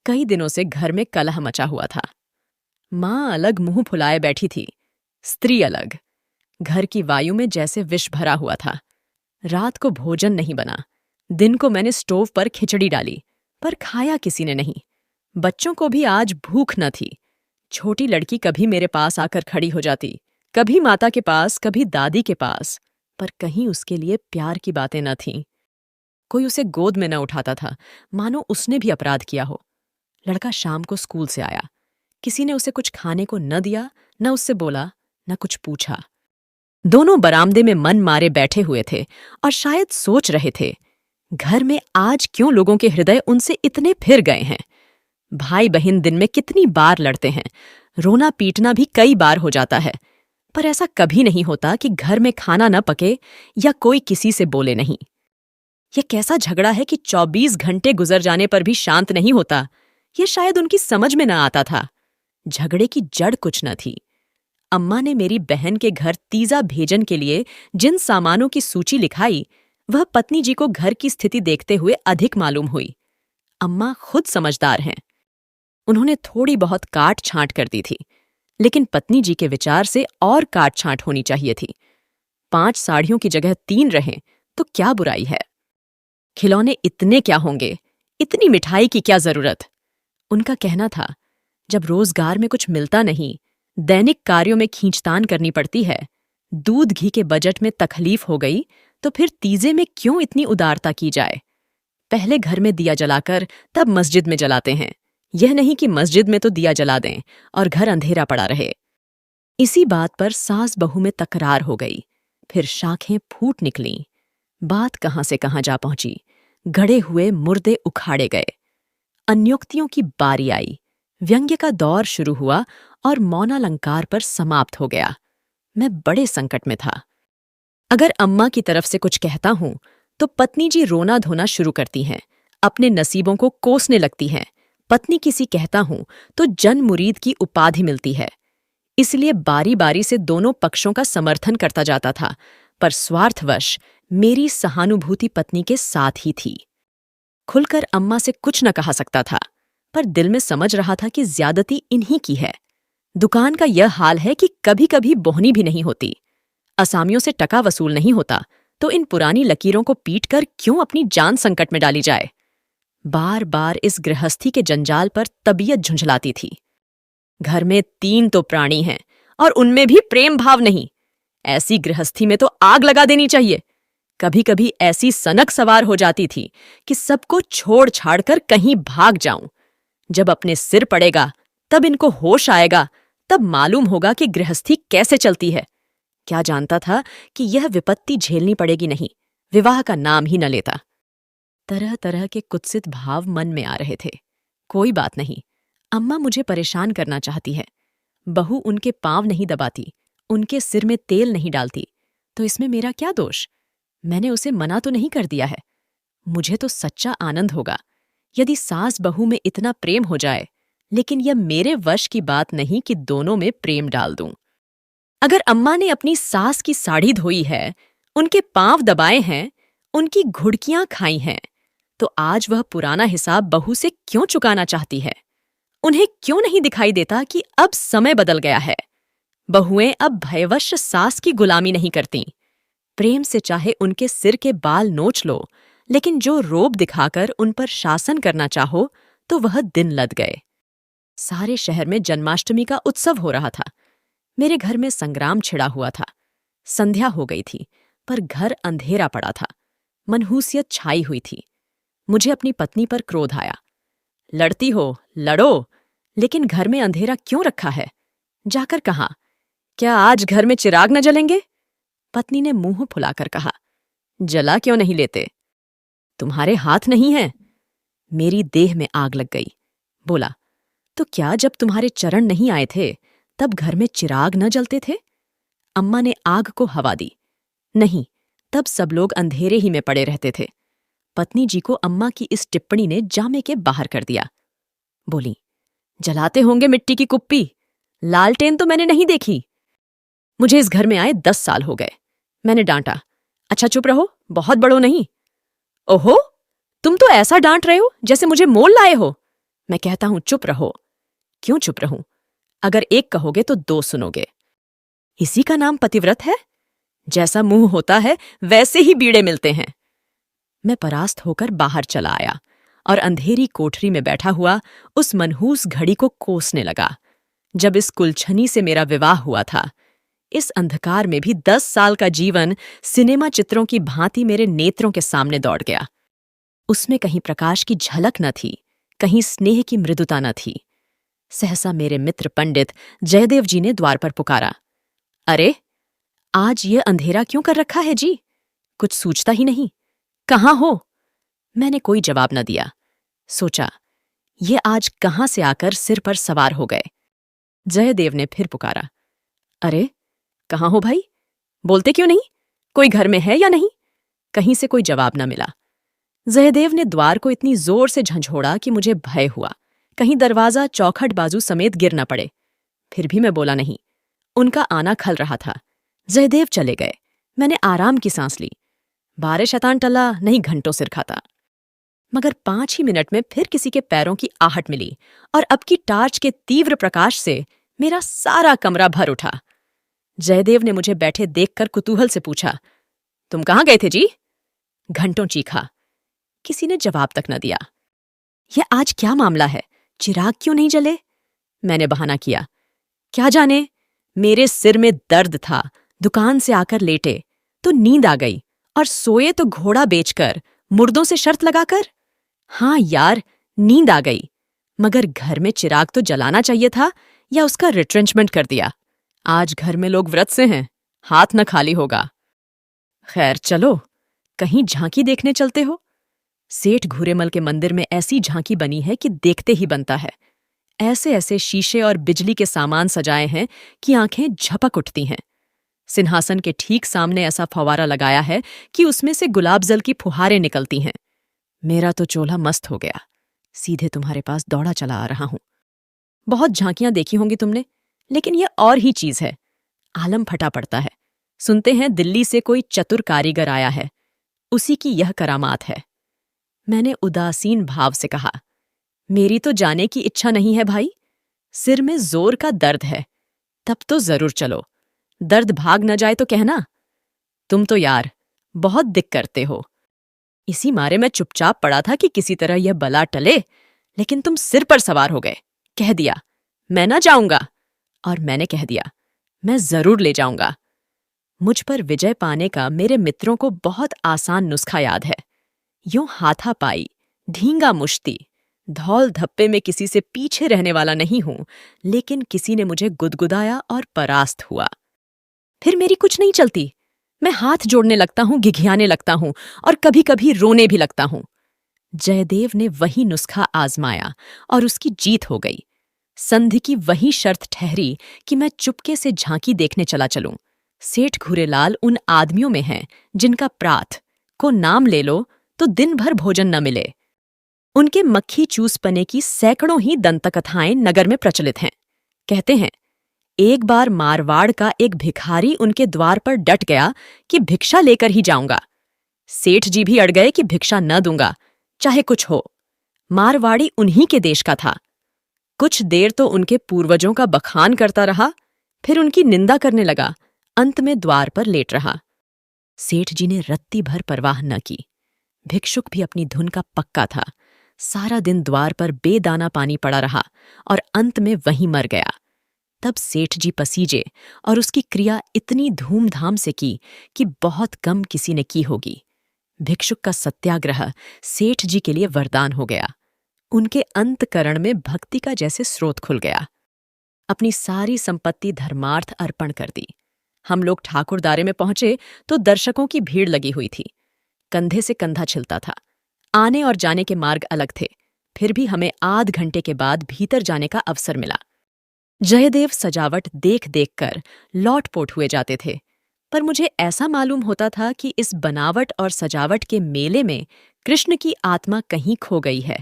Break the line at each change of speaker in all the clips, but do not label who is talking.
कई दिनों से घर में कलह मचा हुआ था। माँ अलग मुंह फुलाए बैठी थी, स्त्री अलग। घर की वायु में जैसे विष भरा हुआ था। रात को भोजन नहीं बना। दिन को मैंने स्टोव पर खिचड़ी डाली, पर खाया किसी ने नहीं। बच्चों को भी आज भूख न थी। छोटी लड़की कभी मेरे पास आकर खड़ी हो जाती, कभी माता के पास, कभी दादी के पास, पर कहीं उसके लिए प्यार की बातें न थीं। कोई उसे गोद में न उठाता था, मानो उसने भी अपराध किया हो। लड़का शाम को स्कूल से आया। किसी ने उसे कुछ खाने को न दिया, न उससे बोला, न कुछ पूछा। दोनों बरामदे में मन मारे बैठे हुए थे और शायद सोच रहे थे, घर में आज क्यों लोगों के हृदय उनसे इतने फिर गए हैं। भाई बहन दिन में कितनी बार लड़ते हैं, रोना पीटना भी कई बार हो जाता है, पर ऐसा कभी नहीं होता कि घर में खाना न पके या कोई किसी से बोले नहीं। यह कैसा झगड़ा है कि 24 घंटे गुजर जाने पर भी शांत नहीं होता। यह शायद उनकी समझ में न आता था। झगड़े की जड़ कुछ न थी। अम्मा ने मेरी बहन के घर तीजा भेजन के लिए जिन सामानों की सूची लिखाई, वह पत्नी जी को घर की स्थिति देखते हुए अधिक मालूम हुई। अम्मा खुद समझदार हैं। उन्होंने थोड़ी बहुत काट छांट कर दी थी, लेकिन पत्नी जी के विचार से और काट छांट होनी चाहिए थी। 5 साड़ियों की जगह 3 रहें तो क्या बुराई है। खिलौने इतने क्या होंगे, इतनी मिठाई की क्या जरूरत। उनका कहना था, जब रोजगार में कुछ मिलता नहीं, दैनिक कार्यों में खींचतान करनी पड़ती है, दूध घी के बजट में तकलीफ हो गई, तो फिर तीजे में क्यों इतनी उदारता की जाए। पहले घर में दिया जलाकर तब मस्जिद में जलाते हैं। यह नहीं कि मस्जिद में तो दिया जला दें और घर अंधेरा पड़ा रहे। इसी बात पर सास बहू में तकरार हो गई। फिर शाखें फूट निकलीं। बात कहां से कहां जा पहुंची। गड़े हुए मुर्दे उखाड़े गए। अन्योक्तियों की बारी आई। व्यंग्य का दौर शुरू हुआ और मौनालंकार पर समाप्त हो गया। मैं बड़े संकट में था। अगर अम्मा की तरफ से कुछ कहता हूं तो पत्नी जी रोना धोना शुरू करती हैं, अपने नसीबों को कोसने लगती हैं। पत्नी किसी कहता हूं तो जन मुरीद की उपाधि मिलती है। इसलिए बारी बारी से दोनों पक्षों का समर्थन करता जाता था, पर स्वार्थवश मेरी सहानुभूति पत्नी के साथ ही थी। खुलकर अम्मा से कुछ न कहा सकता था, पर दिल में समझ रहा था कि ज्यादती इन्हीं की है। दुकान का यह हाल है कि कभी कभी बोहनी भी नहीं होती। असामियों से टका वसूल नहीं होता, तो इन पुरानी लकीरों को पीटकर क्यों अपनी जान संकट में डाली जाए। बार बार इस गृहस्थी के जंजाल पर तबीयत झुंझलाती थी। घर में 3 तो प्राणी हैं और उनमें भी प्रेम भाव नहीं। ऐसी गृहस्थी में तो आग लगा देनी चाहिए। कभी कभी ऐसी सनक सवार हो जाती थी कि सबको छोड़ छाड़ कर कहीं भाग जाऊं। जब अपने सिर पड़ेगा तब इनको होश आएगा, तब मालूम होगा कि गृहस्थी कैसे चलती है। क्या जानता था कि यह विपत्ति झेलनी पड़ेगी नहीं, विवाह का नाम ही न लेता। तरह तरह के कुत्सित भाव मन में आ रहे थे। कोई बात नहीं, अम्मा मुझे परेशान करना चाहती है। बहू उनके पांव नहीं दबाती, उनके सिर में तेल नहीं डालती, तो इसमें मेरा क्या दोष। मैंने उसे मना तो नहीं कर दिया है। मुझे तो सच्चा आनंद होगा यदि सास बहू में इतना प्रेम हो जाए, लेकिन यह मेरे वश की बात नहीं कि दोनों में प्रेम डाल दूं। अगर अम्मा ने अपनी सास की साड़ी धोई है, उनके पांव दबाए हैं, उनकी घुड़कियां खाई हैं, तो आज वह पुराना हिसाब बहू से क्यों चुकाना चाहती है। उन्हें क्यों नहीं दिखाई देता कि अब समय बदल गया है। बहुएं अब भयवश सास की गुलामी नहीं करती। प्रेम से चाहे उनके सिर के बाल नोच लो, लेकिन जो रोब दिखाकर उन पर शासन करना चाहो तो वह दिन लद गए। सारे शहर में जन्माष्टमी का उत्सव हो रहा था। मेरे घर में संग्राम छिड़ा हुआ था। संध्या हो गई थी, पर घर अंधेरा पड़ा था। मनहूसियत छाई हुई थी। मुझे अपनी पत्नी पर क्रोध आया। लड़ती हो, लड़ो, लेकिन घर में अंधेरा क्यों रखा है। जाकर कहा, क्या आज घर में चिराग न जलेंगे। पत्नी ने मुंह फुलाकर कहा, जला क्यों नहीं लेते। तुम्हारे हाथ नहीं हैं। मेरी देह में आग लग गई। बोला, तो क्या जब तुम्हारे चरण नहीं आए थे तब घर में चिराग न जलते थे। अम्मा ने आग को हवा दी। नहीं, तब सब लोग अंधेरे ही में पड़े रहते थे। पत्नी जी को अम्मा की इस टिप्पणी ने जामे के बाहर कर दिया। बोली, जलाते होंगे मिट्टी की कुप्पी, लालटेन तो मैंने नहीं देखी। मुझे इस घर में आए 10 साल हो गए। मैंने डांटा, अच्छा चुप रहो, बहुत बड़ो नहीं। ओहो, तुम तो ऐसा डांट रहे हो जैसे मुझे मोल लाए हो। मैं कहता हूं चुप रहो। क्यों चुप रहूं? अगर एक कहोगे तो दो सुनोगे। इसी का नाम पतिव्रत है? जैसा मुंह होता है वैसे ही बीड़े मिलते हैं। मैं परास्त होकर बाहर चला आया और अंधेरी कोठरी में बैठा हुआ उस मनहूस घड़ी को कोसने लगा जब इस कुलछनी से मेरा विवाह हुआ था। इस अंधकार में भी 10 साल का जीवन सिनेमा चित्रों की भांति मेरे नेत्रों के सामने दौड़ गया। उसमें कहीं प्रकाश की झलक न थी, कहीं स्नेह की मृदुता न थी। सहसा मेरे मित्र पंडित जयदेव जी ने द्वार पर पुकारा। अरे, आज ये अंधेरा क्यों कर रखा है जी? कुछ सूझता ही नहीं। कहाँ हो? मैंने कोई जवाब न दिया। सोचा, ये आज कहाँ से आकर सिर पर सवार हो गए। जयदेव ने फिर पुकारा। अरे, कहाँ हो भाई? बोलते क्यों नहीं? कोई घर में है या नहीं? कहीं से कोई जवाब न मिला। जयदेव ने द्वार को इतनी जोर से झंझोड़ा कि मुझे भय हुआ कहीं दरवाजा चौखट बाजू समेत गिर न पड़े। फिर भी मैं बोला नहीं। उनका आना खल रहा था। जयदेव चले गए। मैंने आराम की सांस ली। बारे शैतान टला नहीं घंटों सिर खाता। मगर 5 ही मिनट में फिर किसी के पैरों की आहट मिली और अब की टार्च के तीव्र प्रकाश से मेरा सारा कमरा भर उठा। जयदेव ने मुझे बैठे देखकर कुतूहल से पूछा, तुम कहाँ गए थे जी? घंटों चीखा। किसी ने जवाब तक न दिया। यह आज क्या मामला है? चिराग क्यों नहीं जले? मैंने बहाना किया। क्या जाने, मेरे सिर में दर्द था। दुकान से आकर लेटे तो नींद आ गई और सोए तो घोड़ा बेचकर, मुर्दों से शर्त लगाकर। हाँ यार, नींद आ गई। मगर घर में चिराग तो जलाना चाहिए था या उसका रिट्रेंचमेंट कर दिया। आज घर में लोग व्रत से हैं, हाथ न खाली होगा। खैर चलो, कहीं झांकी देखने चलते हो? सेठ घूरेमल के मंदिर में ऐसी झांकी बनी है कि देखते ही बनता है। ऐसे ऐसे शीशे और बिजली के सामान सजाए हैं कि आंखें झपक उठती हैं। सिंहासन के ठीक सामने ऐसा फव्वारा लगाया है कि उसमें से गुलाब जल की फुहारें निकलती हैं। मेरा तो चोला मस्त हो गया। सीधे तुम्हारे पास दौड़ा चला आ रहा हूं। बहुत झांकियां देखी होंगी तुमने, लेकिन यह और ही चीज है। आलम फटा पड़ता है। सुनते हैं दिल्ली से कोई चतुर कारीगर आया है, उसी की यह करामात है। मैंने उदासीन भाव से कहा, मेरी तो जाने की इच्छा नहीं है भाई। सिर में जोर का दर्द है। तब तो जरूर चलो। दर्द भाग न जाए तो कहना। तुम तो यार बहुत दिक करते हो। इसी मारे मैं चुपचाप पड़ा था कि किसी तरह यह बला टले, लेकिन तुम सिर पर सवार हो गए। कह दिया मैं ना जाऊंगा, और मैंने कह दिया मैं जरूर ले जाऊंगा। मुझ पर विजय पाने का मेरे मित्रों को बहुत आसान नुस्खा याद है। यूं हाथापाई, ढींगा मुश्ती, धौल धप्पे में किसी से पीछे रहने वाला नहीं हूं, लेकिन किसी ने मुझे गुदगुदाया और परास्त हुआ। फिर मेरी कुछ नहीं चलती। मैं हाथ जोड़ने लगता हूं, घिघियाने लगता हूं और कभी कभी रोने भी लगता हूं। जयदेव ने वही नुस्खा आजमाया और उसकी जीत हो गई। संधि की वही शर्त ठहरी कि मैं चुपके से झांकी देखने चला चलूं। सेठ घूरेलाल उन आदमियों में हैं जिनका प्रात को नाम ले लो तो दिन भर भोजन न मिले। उनके मक्खी चूसपने की सैकड़ों ही दंतकथाएं नगर में प्रचलित हैं। कहते हैं, एक बार मारवाड़ का एक भिखारी उनके द्वार पर डट गया कि भिक्षा लेकर ही जाऊंगा। सेठ जी भी अड़ गए कि भिक्षा न दूंगा, चाहे कुछ हो। मारवाड़ी उन्हीं के देश का था। कुछ देर तो उनके पूर्वजों का बखान करता रहा, फिर उनकी निंदा करने लगा। अंत में द्वार पर लेट रहा। सेठ जी ने रत्ती भर परवाह न की। भिक्षुक भी अपनी धुन का पक्का था। सारा दिन द्वार पर बेदाना पानी पड़ा रहा और अंत में वहीं मर गया। तब सेठ जी पसीजे और उसकी क्रिया इतनी धूमधाम से की कि बहुत कम किसी ने की होगी। भिक्षुक का सत्याग्रह सेठ जी के लिए वरदान हो गया। उनके अंतकरण में भक्ति का जैसे स्रोत खुल गया। अपनी सारी संपत्ति धर्मार्थ अर्पण कर दी। हम लोग ठाकुरदारे में पहुंचे तो दर्शकों की भीड़ लगी हुई थी। कंधे से कंधा छिलता था। आने और जाने के मार्ग अलग थे, फिर भी हमें आध घंटे के बाद भीतर जाने का अवसर मिला। जयदेव सजावट देख देख कर लौटपोट हुए जाते थे, पर मुझे ऐसा मालूम होता था कि इस बनावट और सजावट के मेले में कृष्ण की आत्मा कहीं खो गई है।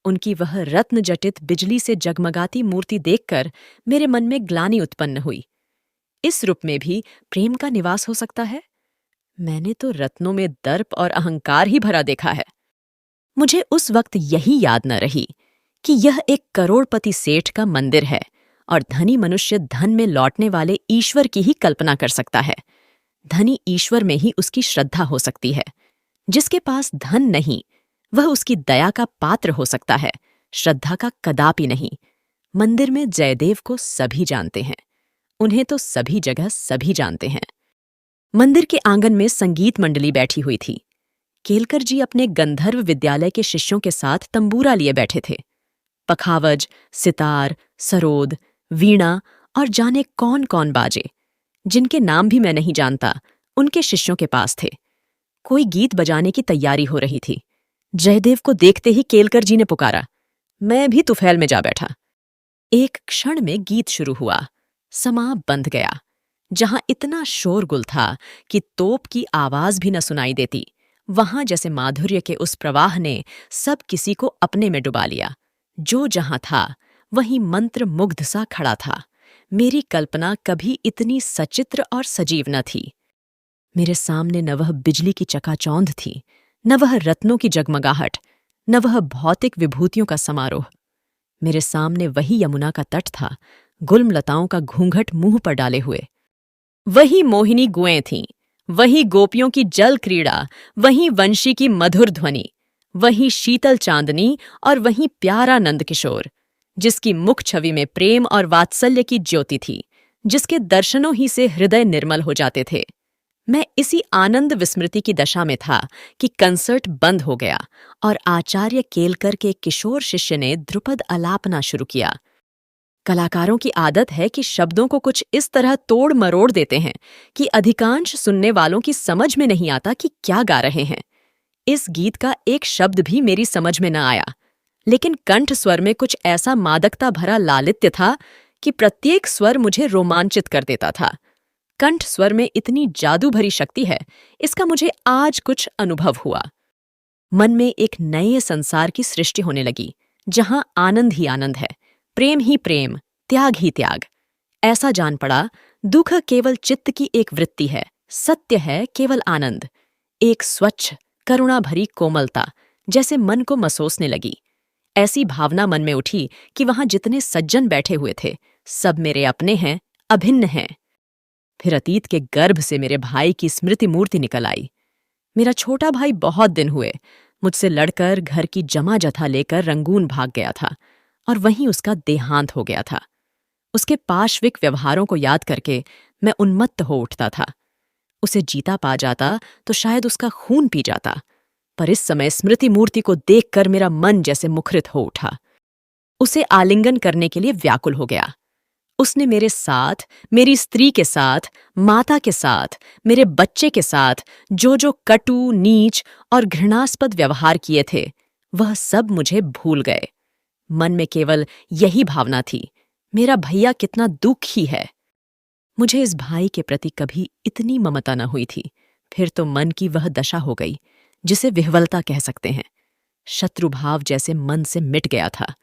उनकी वह रत्न जटित बिजली से जगमगाती मूर्ति देखकर मेरे मन में ग्लानि उत्पन्न हुई। इस रूप में भी प्रेम का निवास हो सकता है? मैंने तो रत्नों में दर्प और अहंकार ही भरा देखा है। मुझे उस वक्त यही याद न रही कि यह एक करोड़पति सेठ का मंदिर है और धनी मनुष्य धन में लौटने वाले ईश्वर की ही कल्पना कर सकता है। धनी ईश्वर में ही उसकी श्रद्धा हो सकती है। जिसके पास धन नहीं, वह उसकी दया का पात्र हो सकता है, श्रद्धा का कदापि नहीं। मंदिर में जयदेव को सभी जानते हैं, उन्हें तो सभी जगह सभी जानते हैं। मंदिर के आंगन में संगीत मंडली बैठी हुई थी। केलकर जी अपने गंधर्व विद्यालय के शिष्यों के साथ तंबूरा लिए बैठे थे। पखावज, सितार, सरोद, वीणा और जाने कौन कौन बाजे, जिनके नाम भी मैं नहीं जानता, उनके शिष्यों के पास थे। कोई गीत बजाने की तैयारी हो रही थी। जयदेव को देखते ही केलकर जी ने पुकारा। मैं भी तुफैल में जा बैठा। एक क्षण में गीत शुरू हुआ, समा बंध गया। जहां इतना शोरगुल था कि तोप की आवाज भी न सुनाई देती, वहां जैसे माधुर्य के उस प्रवाह ने सब किसी को अपने में डुबा लिया। जो जहां था वहीं मंत्र मुग्ध सा खड़ा था। मेरी कल्पना कभी इतनी सचित्र और सजीव न थी। मेरे सामने न वह बिजली की चकाचौंध थी, न वह रत्नों की जगमगाहट, न वह भौतिक विभूतियों का समारोह। मेरे सामने वही यमुना का तट था, गुलमलताओं का घूंघट मुंह पर डाले हुए। वही मोहिनी गुएं थीं, वही गोपियों की जल क्रीड़ा, वही वंशी की मधुर ध्वनि, वही शीतल चांदनी और वही प्यारा नंदकिशोर, जिसकी मुख छवि में प्रेम और वात्सल्य की ज्योति थी, जिसके दर्शनों ही से हृदय निर्मल हो जाते थे। मैं इसी आनंद विस्मृति की दशा में था कि कंसर्ट बंद हो गया और आचार्य केलकर के किशोर शिष्य ने ध्रुपद आलापना शुरू किया। कलाकारों की आदत है कि शब्दों को कुछ इस तरह तोड़ मरोड़ देते हैं कि अधिकांश सुनने वालों की समझ में नहीं आता कि क्या गा रहे हैं। इस गीत का एक शब्द भी मेरी समझ में न आया, लेकिन कंठ स्वर में कुछ ऐसा मादकता भरा लालित्य था कि प्रत्येक स्वर मुझे रोमांचित कर देता था। कंठ स्वर में इतनी जादू भरी शक्ति है, इसका मुझे आज कुछ अनुभव हुआ। मन में एक नए संसार की सृष्टि होने लगी, जहां आनंद ही आनंद है, प्रेम ही प्रेम, त्याग ही त्याग। ऐसा जान पड़ा, दुख केवल चित्त की एक वृत्ति है, सत्य है केवल आनंद। एक स्वच्छ करुणा भरी कोमलता जैसे मन को मसोसने लगी। ऐसी भावना मन में उठी कि वहां जितने सज्जन बैठे हुए थे, सब मेरे अपने हैं, अभिन्न हैं। फिर अतीत के गर्भ से मेरे भाई की स्मृति मूर्ति निकल आई। मेरा छोटा भाई बहुत दिन हुए मुझसे लड़कर घर की जमा जथा लेकर रंगून भाग गया था और वहीं उसका देहांत हो गया था। उसके पाश्विक व्यवहारों को याद करके मैं उन्मत्त हो उठता था। उसे जीता पा जाता तो शायद उसका खून पी जाता, पर इस समय स्मृति मूर्ति को देखकर मेरा मन जैसे मुखरित हो उठा। उसे आलिंगन करने के लिए व्याकुल हो गया। उसने मेरे साथ, मेरी स्त्री के साथ, माता के साथ, मेरे बच्चे के साथ जो जो कटु, नीच और घृणास्पद व्यवहार किए थे, वह सब मुझे भूल गए। मन में केवल यही भावना थी, मेरा भैया कितना दुखी है। मुझे इस भाई के प्रति कभी इतनी ममता न हुई थी। फिर तो मन की वह दशा हो गई जिसे विह्वलता कह सकते हैं। शत्रुभाव जैसे मन से मिट गया था।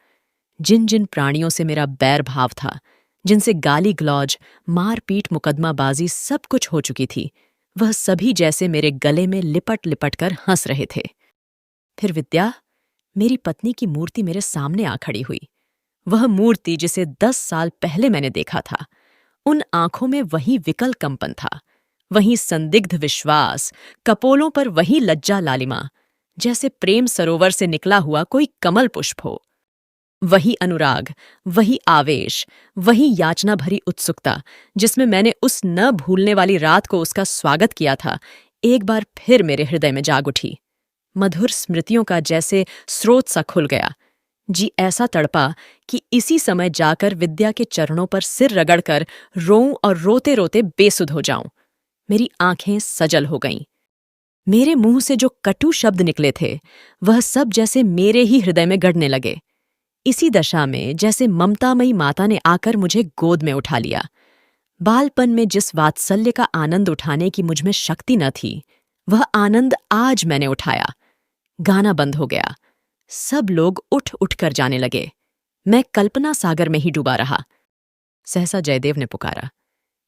जिन जिन प्राणियों से मेरा बैर भाव था, जिनसे गाली गलौज, मारपीट, मुकदमाबाजी सब कुछ हो चुकी थी, वह सभी जैसे मेरे गले में लिपट लिपट कर हंस रहे थे। फिर विद्या, मेरी पत्नी की मूर्ति मेरे सामने आ खड़ी हुई। वह मूर्ति जिसे 10 साल पहले मैंने देखा था। उन आंखों में वही विकल कंपन था, वही संदिग्ध विश्वास, कपोलों पर वही लज्जा लालिमा, जैसे प्रेम सरोवर से निकला हुआ कोई कमल पुष्प हो। वही अनुराग, वही आवेश, वही याचना भरी उत्सुकता जिसमें मैंने उस न भूलने वाली रात को उसका स्वागत किया था, एक बार फिर मेरे हृदय में जाग उठी। मधुर स्मृतियों का जैसे स्रोत सा खुल गया। जी ऐसा तड़पा कि इसी समय जाकर विद्या के चरणों पर सिर रगड़कर रोऊं और रोते रोते बेसुध हो जाऊं। मेरी आंखें सजल हो गईं। मेरे मुंह से जो कटु शब्द निकले थे, वह सब जैसे मेरे ही हृदय में गड़ने लगे। इसी दशा में जैसे ममतामयी माता ने आकर मुझे गोद में उठा लिया। बालपन में जिस वात्सल्य का आनंद उठाने की मुझ में शक्ति न थी, वह आनंद आज मैंने उठाया। गाना बंद हो गया। सब लोग उठ उठ कर जाने लगे। मैं कल्पना सागर में ही डूबा रहा। सहसा जयदेव ने पुकारा,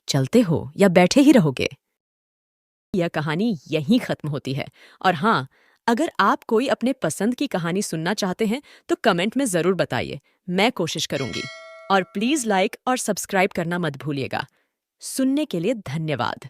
चलते हो या बैठे ही रहोगे? यह कहानी यहीं खत्म होती है। और हाँ, अगर आप कोई अपने पसंद की कहानी सुनना चाहते हैं तो कमेंट में ज़रूर बताइए, मैं कोशिश करूंगी। और प्लीज़ लाइक और सब्सक्राइब करना मत भूलिएगा। सुनने के लिए धन्यवाद।